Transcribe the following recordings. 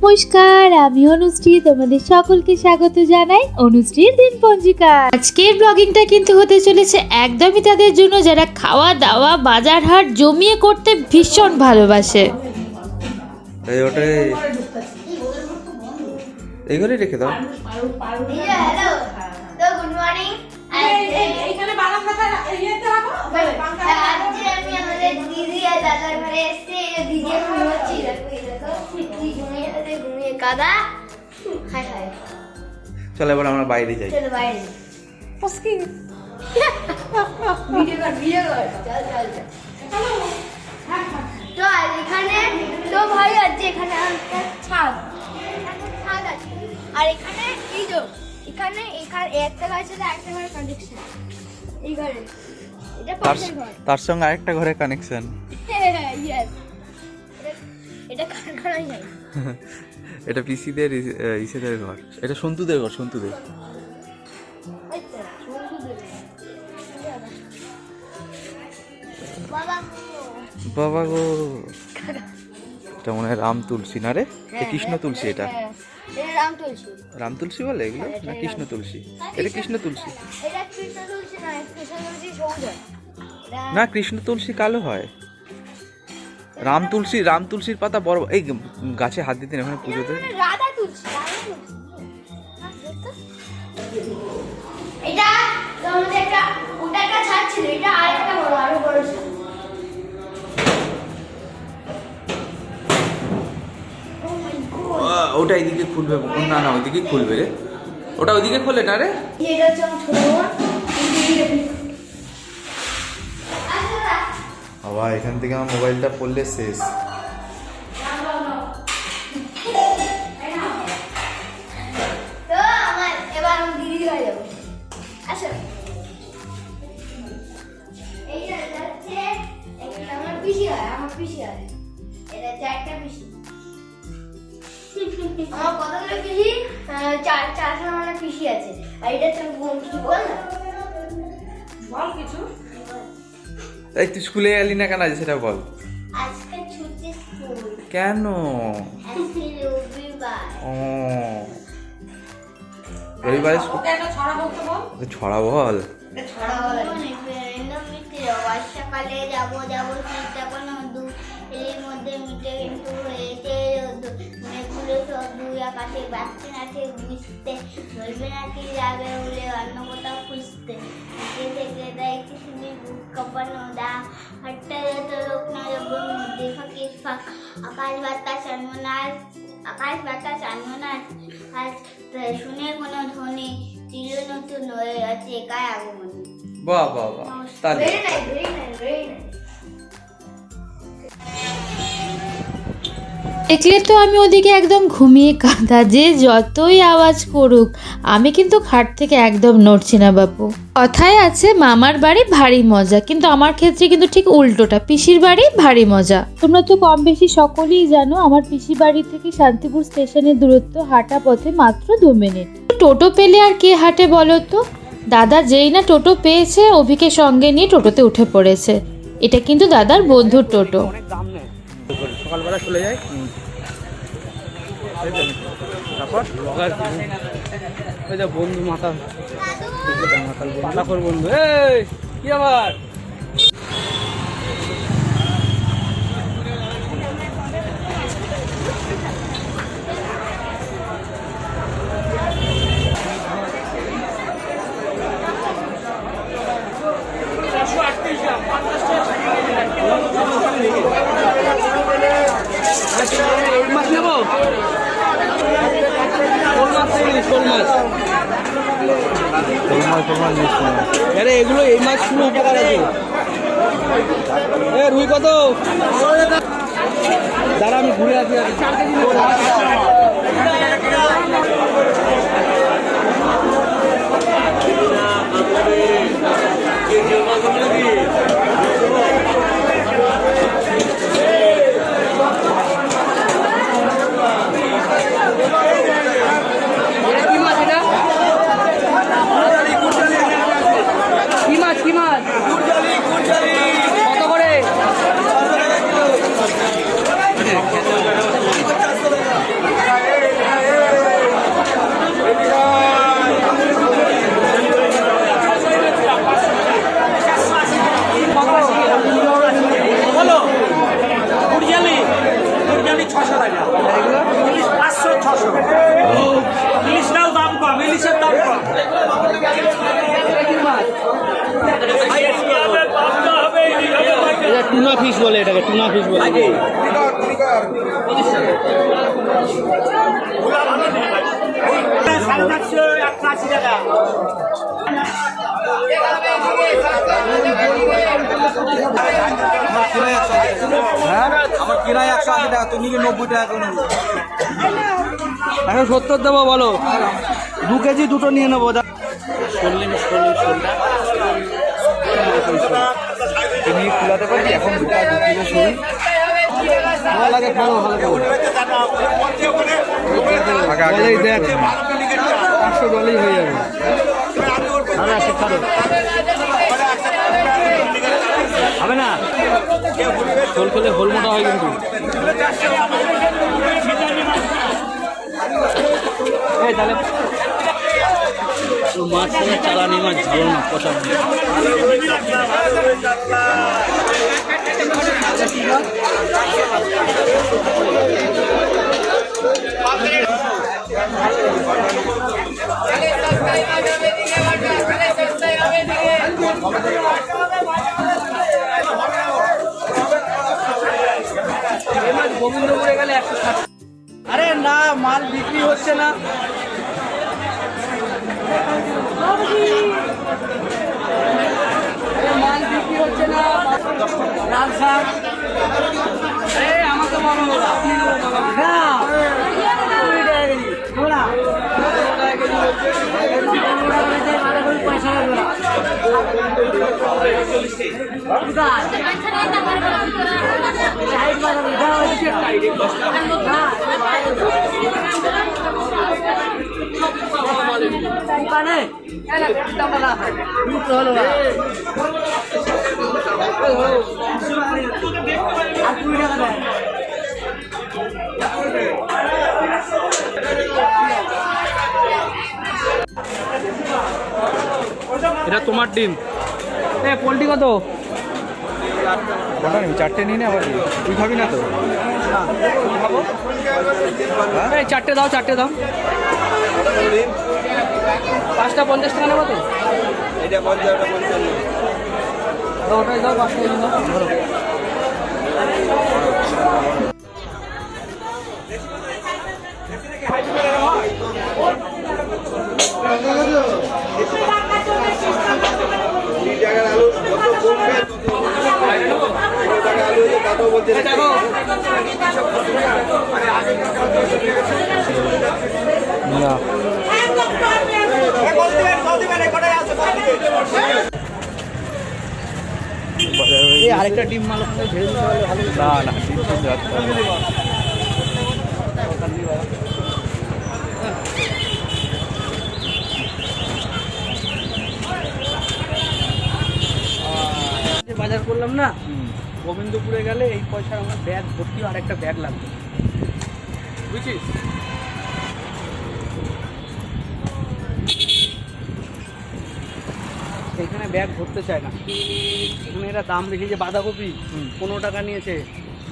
নমস্কার, আমি অনুশ্রী। তোমাদের সকলকে স্বাগত জানাই অনুশ্রীর দিন পঞ্জিকা। আজকের ব্লগিংটা কিন্তু হতে চলেছে একদমই তাদের জন্য যারা খাওয়া দাওয়া বাজার হাট জমিয়ে করতে ভীষণ ভালোবাসে। এইগুলো রেখে দাও। Good morning. এইখানে বাদাম খাতা ইয়েতে রাখো। আজকে আমি আমাদের দিদি আর দাদার ঘরে এসেছি। দিদি ঘুমোচ্ছি, দেখো ঘুমিয়ে কাদা। হাই হাই, চলো এবার আমরা বাইরে যাই। চলো বাইরে ভিডিও কর চল চল চল। তো আর এখানে তো ভাই আছে, এখানে একটা ছাদ আছে। আর এখানে এই তো এখানে একটা গাছ আছে, একটা ঘরের কানেকশন। এই ঘরে এটা পাশের ঘর, তার সঙ্গে আরেকটা ঘরের কানেকশন। ইয়েস, এটা কারখানাই নাই। এটা পিসিদের ইসেদের ঘর, এটা সন্তুদের ঘর। সন্তুদের আচ্ছা, বাবা বাবা গো, এটা মনে হয় রাম তুলসী না রে? কৃষ্ণ তুলসী। এটা রাম তুলসী। রাম তুলসী বলে এগুলো না কৃষ্ণ তুলসী? এটা কৃষ্ণ তুলসী এটা কৃষ্ণ তুলসী না, কৃষ্ণ তুলসী সৌন্দর্য না, কৃষ্ণ তুলসী কালো হয়। রাম তুলসীর পাতা বড়। এই গাছে হাত দিতেন এখানে পুজোতে। রাধা তুলসী। এটা আমাদের একটা ওটা একটা ছাদ ছিল, এটা আরেকটা বড়, আরো বড় ছিল। ওটা এইদিকে খুলবে না? না ওইদিকে খুলবে রে। ওটা ওইদিকে খোলে না রে। এটা হচ্ছে আমার ছোট বোন। বাবা, এখান থেকে আমার মোবাইলটা পড়লে শেষ। তো এবার আমি দিদি ঘরে যাবো। আসো, এইটা হচ্ছে আমার পিসি হয়। এটা চারটা পিসি। আমার কতগুলো পিসি? চারটা মানে পিসি আছে। আর এটা হচ্ছে বোন। কিছু বল না, বল কিছু। এই তুই স্কুলে এলি না কেন আজ সেটা বল। আজকে ছুটি স্কুল। কেন? আজকে রবিবার। ও রবিবারে ছড়া বল। বর্ষাকালে যাবো শীতটা কোনো এর মধ্যে মিটে কিন্তু হয়েছে মেঘগুলো সব দুই আকাশে বাঁচতে নাচে বুঝতে বলবে নাকি যাবে বলে অন্য কোথাও খুঁজতে থেকে দেয় কিসিমি বুক কাঁপানো দা হাটটা যত লোক না মধ্যে ফাঁকির ফাঁক আকাশ বাতাস আনমনাস আজ শুনে কোনো ধ্বনি চির নতুন হয়ে আছে একাই আগমনী। বাহ বাহ বাহ, তাহলে Very nice, very nice, very nice. দেখলে তো আমি ওদিকে একদম ঘুমিয়ে কাঁদা। যে যতই আওয়াজ করুক আমি কিন্তু খাট থেকে একদম নড়ছি না বাপু। কথায় আছে মামার বাড়ি ভারী মজা, কিন্তু আমার ক্ষেত্রে কিন্তু ঠিক উল্টোটা, পিসির বাড়ি ভারী মজা। তোমরা তো কম বেশি সকলেই জানো আমার পিসি বাড়ি থেকে শান্তিপুর স্টেশনের দূরত্ব হাঁটা পথে মাত্র 2 মিনিট। টোটো পেলে আর কে হাঁটে বলো তো? দাদা যেই না টোটো পেয়েছে অভিকে সঙ্গে নিয়ে টোটোতে উঠে পড়েছে। এটা কিন্তু দাদার বন্ধুর টোটো। সকালবেলা চলে যায়। তারপর বন্ধু মাথা বন্ধু, কি আবার মাছ নেবো? আরে এগুলো এই মাছ শুরু উপকার আছে। রুই কত? দাঁড়া আমি ঘুরে আসি। কি মাছ? কত করে? ইলিশটাও দাম কম, ইলিশের দাম কম। এটা টুনা ফিশ বলে, এটাকে টুনা ফিশ বলে। সাড়ে 480 টাকা। হ্যাঁ আমার কিরায় 180 টাকা, তুমি কি 90 টাকা করে নেবো? এখন 70 দেবো বলো, 2 কেজি দুটো নিয়ে নেবো। তুমি খোলাতে পারবি এখন 2 কিলো শোল? ভালো লাগে, ভালো ভালো বলেই দেখ, 500 ডলারই হয়ে যাবে। হবে না, শোল খেলে হোল মোটা হয় কিন্তু। এই তাহলে মাছ চালানি মাছ ভালো না, পচা গোবিন্দপুরে গেলে 160। আরে না, মাল বিক্রি হচ্ছে না। মাল বিক্রি হচ্ছে না। লাল শাক আমাকে বলো এটা তোমার ডিম। পোলট্রি কত? কটা নিবি? 4টে নিয়ে নে আবার। তুই খাবি না তো? খাবো। 4টে দাও, 4টে দাও। 5টা 50 টাকা নেবো তো? এটা 50 টাকা 55। ওটাই দাও, 5 টাকা দাও। ধরো। আরেকটা ডিম মাল ঝেড়ে দিতে পারলে ভালো। না না, ডিম সিদ্ধ রাখতে হবে। বাজার করলাম না, গোবিন্দপুরে গেলে এই পয়সা আমার ব্যাগ ভর্তি আর একটা ব্যাগ লাগবে, বুঝছিস? এখানে ব্যাগ ভরতে চায় না, এখানে এরা দাম রেখে যে বাঁধাকপি 15 টাকা নিয়েছে,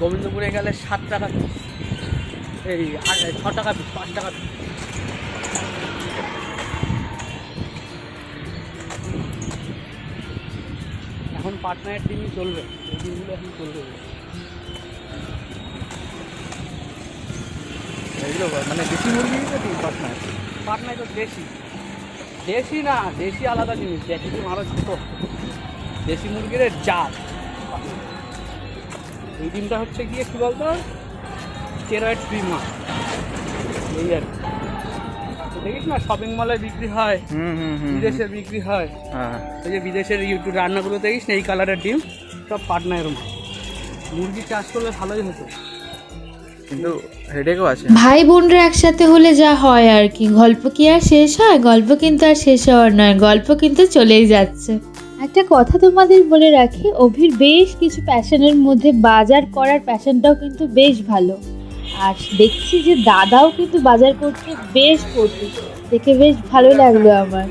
গোবিন্দপুরে গেলে 7 টাকা পিস, এই 6 টাকা পিস, 5 টাকা পিস। এখন পাটনায়ের ডিমই চলবে, এই ডিমগুলো এখন চলবে। এগুলো মানে দেশি মুরগি তো ঠিক পাটনায়? পাটনায় তো দেশি, দেশি না, দেশি আলাদা জিনিস, দেশি ডিম আরও ছোটো, দেশি মুরগির জাত। এই ডিমটা হচ্ছে গিয়ে কী বলতো, স্টেরয়েড ফ্রি মাছ, এই আর কি। দেখিস না শপিং মলে বিক্রি হয়, বিদেশে বিক্রি হয়, এই যে বিদেশের ইউটিউব রান্নাগুলো দেখিস না, এই কালারের ডিম সব পাটনায় এরকম। মুরগি চাষ করলে ভালোই হতো, কিন্তু হেডেকও আছে। ভাই বোনরা একসাথে হলে যা হয় আর কি, গল্প কি আর শেষ হয়? গল্প কিন্তু আর শেষ হওয়ার নয়, গল্প কিন্তু চলেই যাচ্ছে। একটা কথা তোমাদের বলে রাখি, অভির বেশ কিছু প্যাশনের মধ্যে বাজার করার প্যাশনটাও কিন্তু বেশ ভালো। আর দেখছি যে দাদাও কিন্তু বাজার করতে বেশ পড়তে, দেখে বেশ ভালো লাগলো আমার।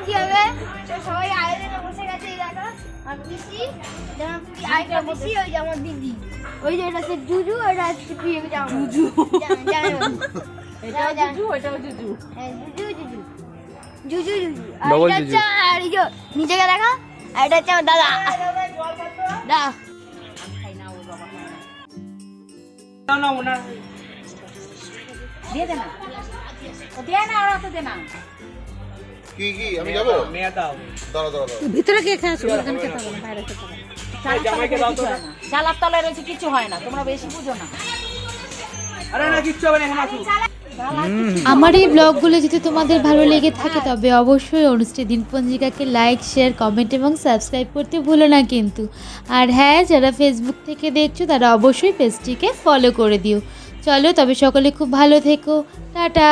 কি হবে? সবাই আয়োজনে বসে গেছে, এই দেখো। পিসি যেমন আরেকটা পিসি ওই যে আমার দিদি ওই যে এটা হচ্ছে জুজু ওটা হচ্ছে প্রিয় জুজু এটাও জুজু ওটাও জুজু। হ্যাঁ জুজু জুজু জুজু জুজু Double আর এটা হচ্ছে আর এই যে নিচেকে দেখা আর এটা হচ্ছে আমার দাদা দাদা খাই না ওর বাবা খায় না। না না ওনার দিয়ে দে না ও দিয়ে না আর অত দে না কি আমি যাবো মেয়ে দাও দাঁড়া দাঁড়া দাঁড়া। ভিতরে কে খায় শুধু এখানে খেতে হবে না বাইরে খেতে হবে জামাইকে দাও তো। চালার তলায় রয়েছে কিছু হয় না তোমরা বেশি বুঝো না আরে না কিচ্ছু হবে না এখন আসুন আমার এই ব্লগগুলো যদি তোমাদের ভালো লেগে থাকে তবে অবশ্যই অনুষ্ঠী দিনপঞ্জিকাকে লাইক শেয়ার কমেন্ট এবং সাবস্ক্রাইব করতে ভুলো না কিন্তু। আর হ্যাঁ, যারা ফেসবুক থেকে দেখছো তারা অবশ্যই পেজটিকে ফলো করে দিও। চলো তবে সকলে খুব ভালো থেকো, টাটা।